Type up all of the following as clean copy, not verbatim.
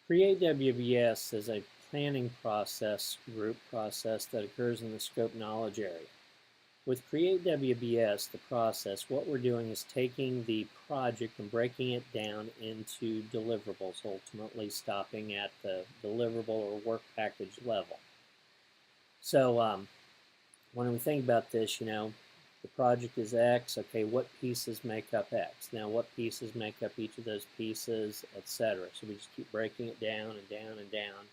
Create WBS is a planning process, group process that occurs in the scope knowledge area. With Create WBS, the process, what we're doing is taking the project and breaking it down into deliverables, ultimately stopping at the deliverable or work package level. So when we think about this, the project is X. Okay, what pieces make up X? Now, what pieces make up each of those pieces, etc. So we just keep breaking it down and down and down.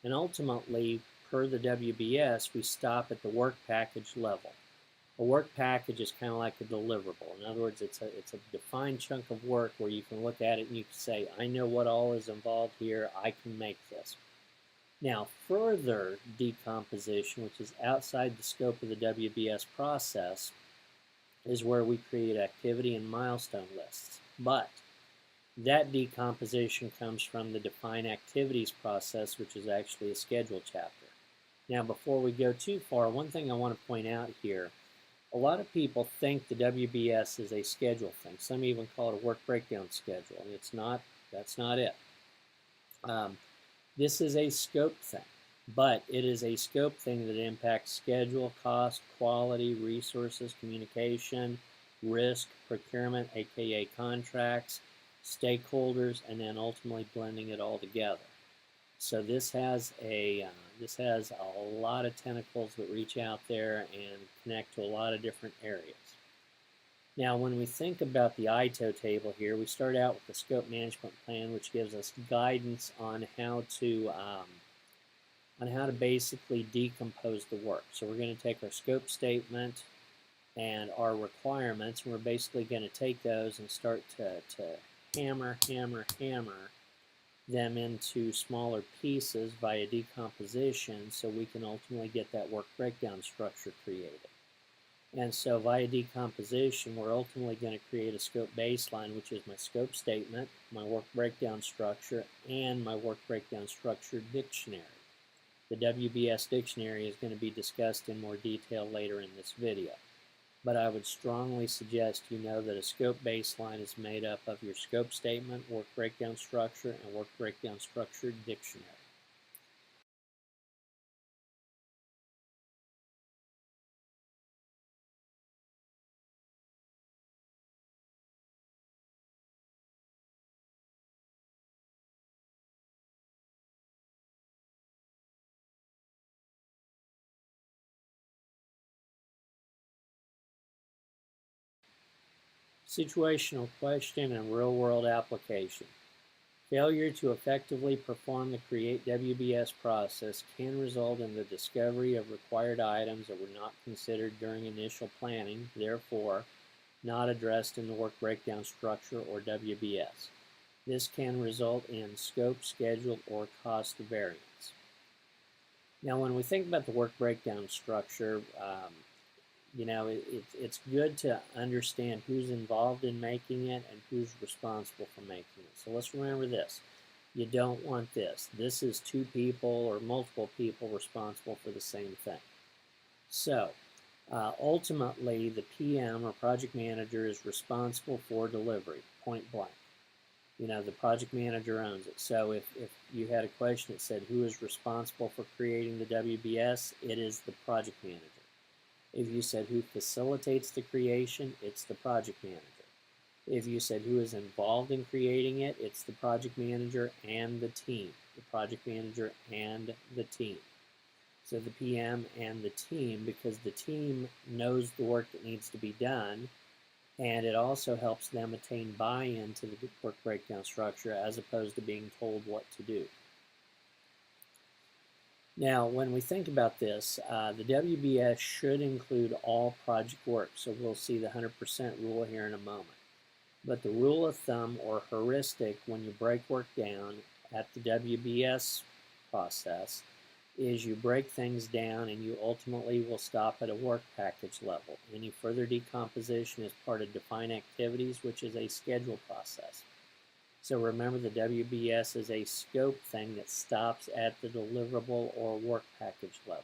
And ultimately, per the WBS, we stop at the work package level. A work package is kind of like a deliverable. In other words, it's a defined chunk of work where you can look at it and you can say, I know what all is involved here. I can make this. Now, further decomposition, which is outside the scope of the WBS process, is where we create activity and milestone lists. But that decomposition comes from the define activities process, which is actually a schedule chapter. Now, before we go too far, one thing I want to point out here, a lot of people think the WBS is a schedule thing. Some even call it a work breakdown schedule, and it's not. That's not it. This is a scope thing, but it is a scope thing that impacts schedule, cost, quality, resources, communication, risk, procurement, aka contracts, stakeholders, and then ultimately blending it all together. So this has a lot of tentacles that reach out there and connect to a lot of different areas. Now, when we think about the ITO table here, we start out with the scope management plan, which gives us guidance on how to basically decompose the work. So we're going to take our scope statement and our requirements, and we're basically going to take those and start to hammer them into smaller pieces via decomposition so we can ultimately get that work breakdown structure created. And so via decomposition, we're ultimately going to create a scope baseline, which is my scope statement, my work breakdown structure, and my work breakdown structure dictionary. The WBS dictionary is going to be discussed in more detail later in this video. But I would strongly suggest you know that a scope baseline is made up of your scope statement, work breakdown structure, and work breakdown structure dictionary. Situational question and real-world application. Failure to effectively perform the Create WBS process can result in the discovery of required items that were not considered during initial planning, therefore not addressed in the work breakdown structure or WBS. This can result in scope, schedule, or cost variance. Now, when we think about the work breakdown structure, it's good to understand who's involved in making it and who's responsible for making it. So let's remember this. You don't want this. This is two people or multiple people responsible for the same thing. So ultimately, the PM or project manager is responsible for delivery, point blank. The project manager owns it. So if you had a question that said who is responsible for creating the WBS, it is the project manager. If you said who facilitates the creation, it's the project manager. If you said who is involved in creating it, it's the project manager and the team. The project manager and the team. So the PM and the team, because the team knows the work that needs to be done, and it also helps them attain buy-in to the work breakdown structure as opposed to being told what to do. Now, when we think about this, the WBS should include all project work, so we'll see the 100% rule here in a moment. But the rule of thumb, or heuristic, when you break work down at the WBS process, is you break things down and you ultimately will stop at a work package level. Any further decomposition is part of define activities, which is a schedule process. So remember, the WBS is a scope thing that stops at the deliverable or work package level.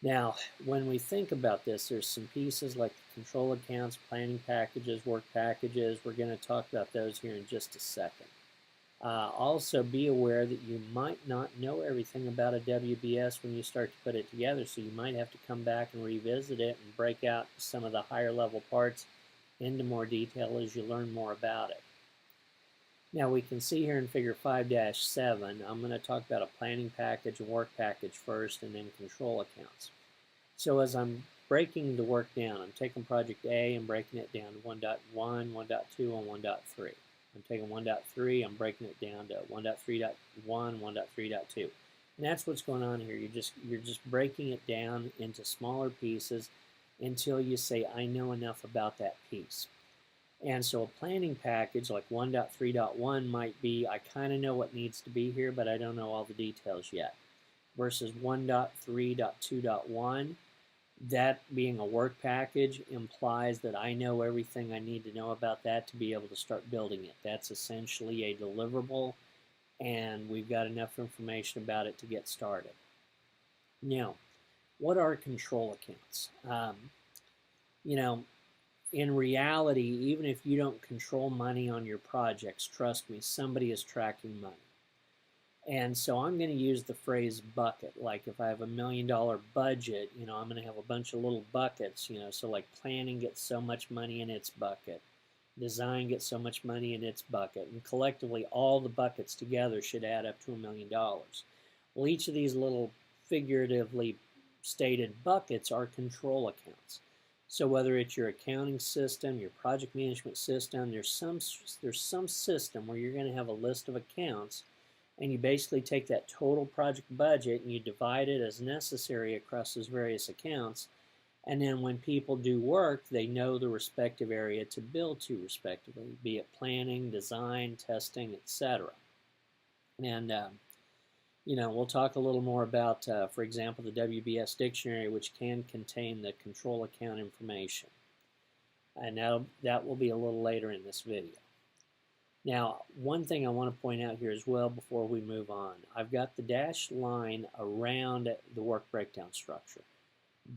Now, when we think about this, there's some pieces like control accounts, planning packages, work packages. We're going to talk about those here in just a second. Also, be aware that you might not know everything about a WBS when you start to put it together, so you might have to come back and revisit it and break out some of the higher level parts into more detail as you learn more about it. Now we can see here in figure 5-7, I'm going to talk about a planning package and work package first and then control accounts. So as I'm breaking the work down, I'm taking project A and breaking it down to 1.1, 1.2, and 1.3. I'm taking 1.3, I'm breaking it down to 1.3.1, 1.3.2. And that's what's going on here. You're just breaking it down into smaller pieces until you say, I know enough about that piece. And so a planning package like 1.3.1 might be, I kind of know what needs to be here, but I don't know all the details yet. Versus 1.3.2.1, that being a work package implies that I know everything I need to know about that to be able to start building it. That's essentially a deliverable, and we've got enough information about it to get started. Now, what are control accounts? You know, in reality, even if you don't control money on your projects, trust me, somebody is tracking money. And so I'm going to use the phrase bucket. Like if I have $1 million budget, I'm going to have a bunch of little buckets, so like planning gets so much money in its bucket, design gets so much money in its bucket, and collectively all the buckets together should add up to $1 million. Well, each of these little figuratively stated buckets are control accounts. So whether it's your accounting system, your project management system, there's some system where you're going to have a list of accounts, and you basically take that total project budget and you divide it as necessary across those various accounts. And then when people do work, they know the respective area to bill to respectively, be it planning, design, testing, etc. And we'll talk a little more about, for example, the WBS dictionary, which can contain the control account information. And that will be a little later in this video. Now, one thing I want to point out here as well before we move on, I've got the dashed line around the work breakdown structure,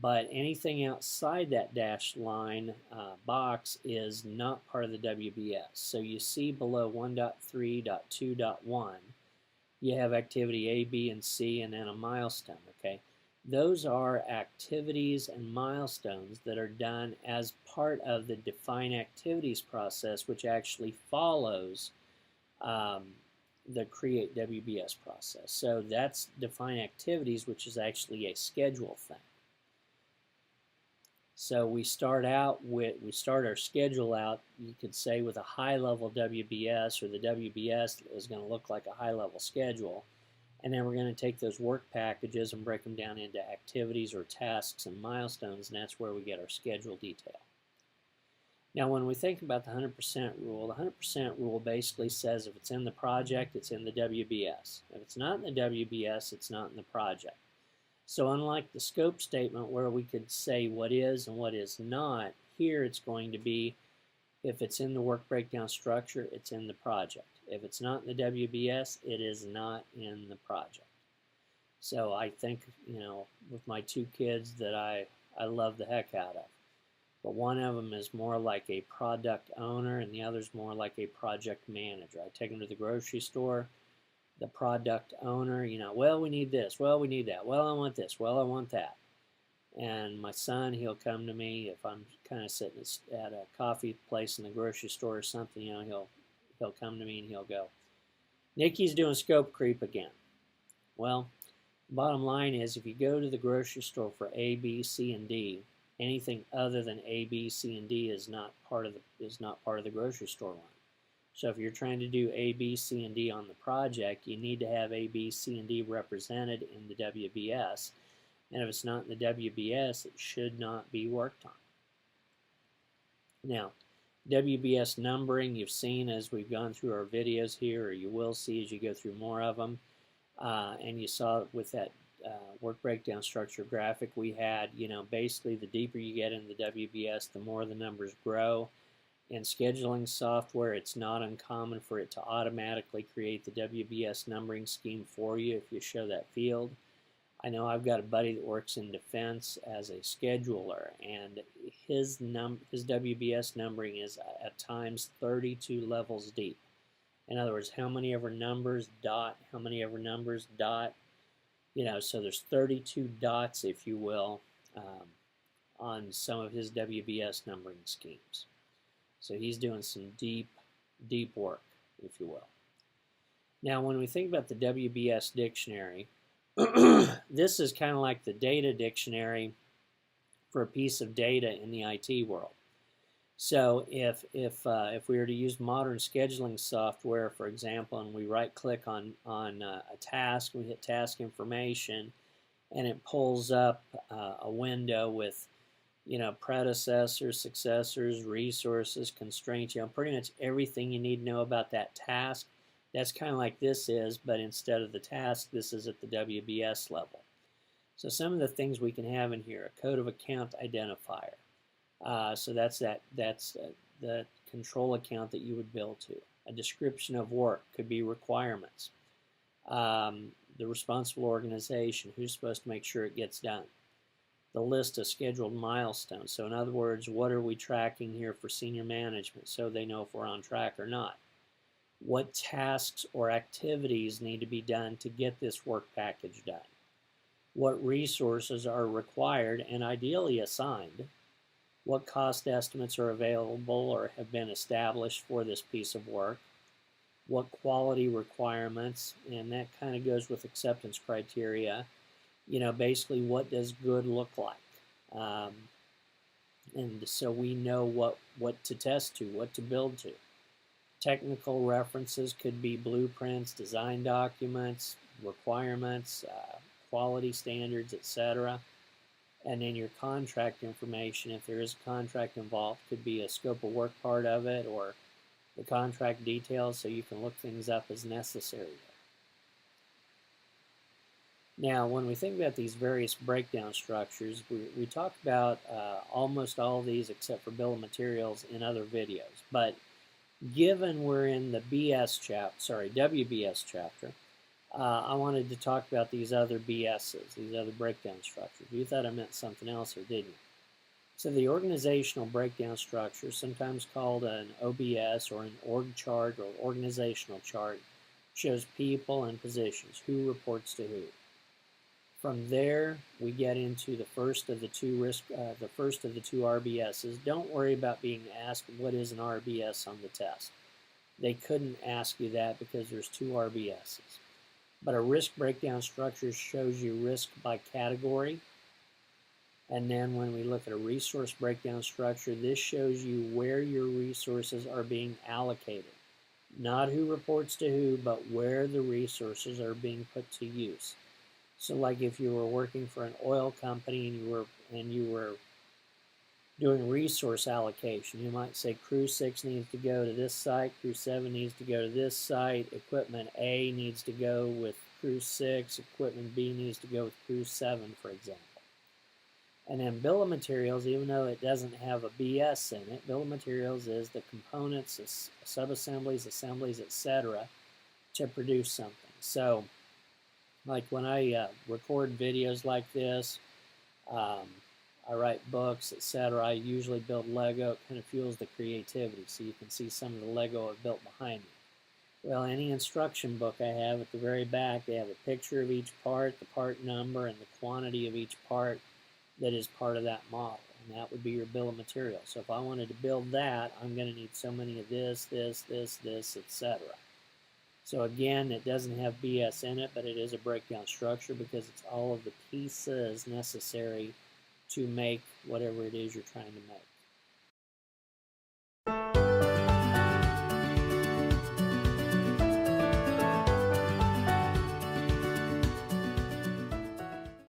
but anything outside that dashed line box is not part of the WBS. So you see below 1.3.2.1, you have activity A, B, and C, and then a milestone, okay? Those are activities and milestones that are done as part of the define activities process, which actually follows the create WBS process. So that's define activities, which is actually a schedule thing. So we start our schedule out, you could say, with a high-level WBS, or the WBS is going to look like a high-level schedule. And then we're going to take those work packages and break them down into activities or tasks and milestones, and that's where we get our schedule detail. Now, when we think about the 100% rule, the 100% rule basically says if it's in the project, it's in the WBS. If it's not in the WBS, it's not in the project. So unlike the scope statement where we could say what is and what is not, here it's going to be if it's in the work breakdown structure, it's in the project. If it's not in the WBS, it is not in the project. So I think, with my two kids that I love the heck out of. But one of them is more like a product owner and the other's more like a project manager. I take them to the grocery store. The product owner, well, we need this, well, we need that, well, I want this, well, I want that. And my son, he'll come to me if I'm kind of sitting at a coffee place in the grocery store or something, he'll come to me and he'll go, Nikki's doing scope creep again. Well, the bottom line is if you go to the grocery store for A, B, C, and D, anything other than A, B, C, and D is not part of the grocery store line. So if you're trying to do A, B, C, and D on the project, you need to have A, B, C, and D represented in the WBS. And if it's not in the WBS, it should not be worked on. Now, WBS numbering you've seen as we've gone through our videos here, or you will see as you go through more of them. And you saw with that work breakdown structure graphic we had, basically the deeper you get in the WBS, the more the numbers grow. In scheduling software, it's not uncommon for it to automatically create the WBS numbering scheme for you if you show that field. I know I've got a buddy that works in defense as a scheduler, and his WBS numbering is at times 32 levels deep. In other words, how many ever numbers dot, how many ever numbers dot. So there's 32 dots, if you will, on some of his WBS numbering schemes. So he's doing some deep work, if you will. Now, when we think about the WBS dictionary, this is kind of like the data dictionary for a piece of data in the IT world. So if we were to use modern scheduling software, for example, and we right-click on a task, we hit task information, and it pulls up a window with predecessors, successors, resources, constraints, pretty much everything you need to know about that task. That's kind of like this is, but instead of the task, this is at the WBS level. So some of the things we can have in here: a code of account identifier. So that's the control account that you would build to. A description of work could be requirements. The responsible organization, who's supposed to make sure it gets done. The list of scheduled milestones. So in other words, what are we tracking here for senior management so they know if we're on track or not? What tasks or activities need to be done to get this work package done? What resources are required and ideally assigned? What cost estimates are available or have been established for this piece of work? What quality requirements, and that kind of goes with acceptance criteria. Basically, what does good look like? And so we know what to test to, what to build to. Technical references could be blueprints, design documents, requirements, quality standards, etc. And then your contract information, if there is a contract involved, could be a scope of work part of it or the contract details, so you can look things up as necessary. Now, when we think about these various breakdown structures, we talk about almost all of these except for bill of materials in other videos. But given we're in the WBS chapter, I wanted to talk about these other BSs, these other breakdown structures. You thought I meant something else, or didn't you? So the organizational breakdown structure, sometimes called an OBS or an org chart or organizational chart, shows people and positions, who reports to who. From there, we get into the first of the two RBSs. Don't worry about being asked what is an RBS on the test. They couldn't ask you that because there's two RBSs. But a risk breakdown structure shows you risk by category. And then when we look at a resource breakdown structure, this shows you where your resources are being allocated. Not who reports to who, but where the resources are being put to use. So like if you were working for an oil company and you were doing resource allocation, you might say crew 6 needs to go to this site, crew 7 needs to go to this site, equipment A needs to go with crew 6, equipment B needs to go with crew 7, for example. And then bill of materials, even though it doesn't have a BS in it, bill of materials is the components, sub-assemblies, assemblies, etc. to produce something. So like when I record videos like this, I write books, etc. I usually build Lego. It kind of fuels the creativity. So you can see some of the Lego I've built behind me. Well, any instruction book I have at the very back, they have a picture of each part, the part number, and the quantity of each part that is part of that model. And that would be your bill of materials. So if I wanted to build that, I'm going to need so many of this, etc. So again, it doesn't have BS in it, but it is a breakdown structure because it's all of the pieces necessary to make whatever it is you're trying to make.